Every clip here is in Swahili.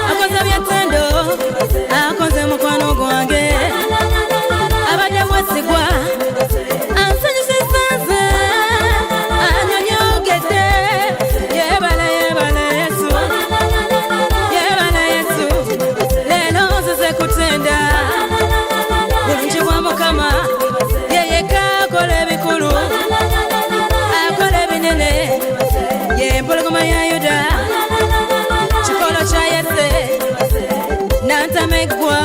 Akoze byatendo, akoze mukwano gwange, abadde mwesigwa, ansanyusa essanza, anyonyogedde. Yebale Yesu, yebale Yesu, leero nzize kutenda bulungi bwa Mukama, yeyeka akola ebikulu, akola ebinene, ye mpologoma ya Yuda, nantamegwa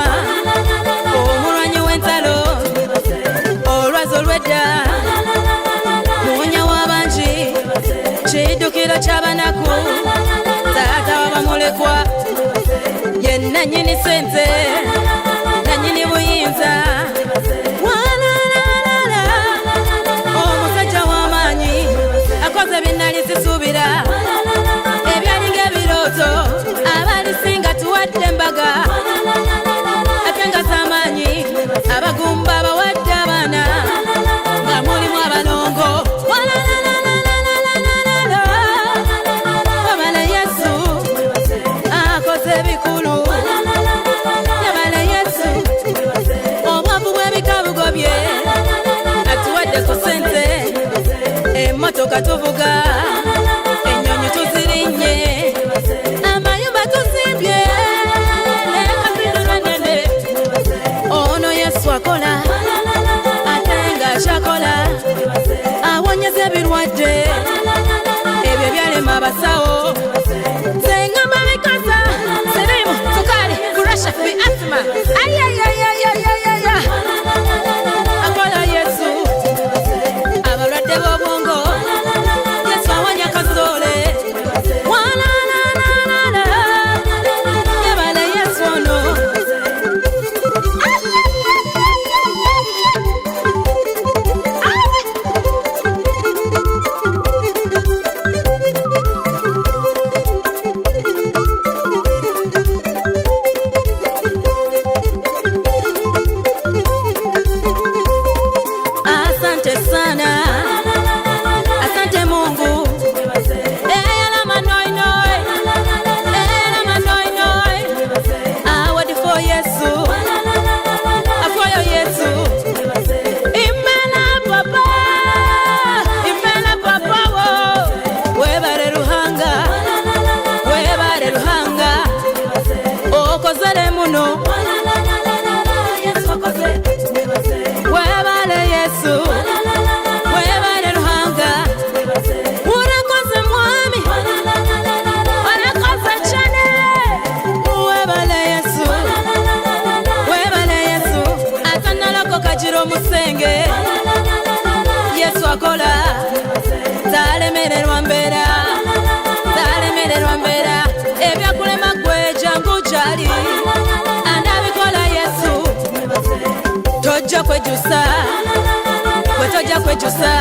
omulwanyi w'entalo, olwazi olw'edda, muwonya w'abangi, kiddukiro ky'abanaku, taata w'abamulekwa, ye nannyini ssente, nannyini buyinza, walalala, omusajja w'amaanyi, akoze bye nnali sisuubira, ebyalinga ebirooto, abalisinga tuwadde embaga, ate nga z'amaanyi, abagumba bawadde abaana, nga mulimu abalongo. Yebale Yesu, akoze ebikulu, yebale Yesu, obwavu bw'ebikabugo bye atuwadde ku ssente, emmotoka tuvuga, ennyonyi tuzirinnye, amayumba tuzimbye, ono Yesu akola, ate nga akyakola, awonyeza ebirwadde, ebyo byalema abasawo, zengamba bikaza, sirimu, sukali, kurasha, bi asima, ayayayayayaya, akola Yesu, abalwadde b'obwongo, Yesu awonya kasoole, walalala, yebale Yesu ono. Asante sana, asante Mungu, eyala manoinoi, eyala manoinoi, awadi for Yesu, afoyo Yesu, imela papa wo, webale Ruhanga, okozele muno, webale Yesu, webale Ruhanga, urakoze mwami, urakoze cyane, webale Yesu, atanalako kajiro musenge, Yesu akola, talemererwa mbera, ebyakulema gwe jangu jali, anabikola Yesu, tojja kwejusa,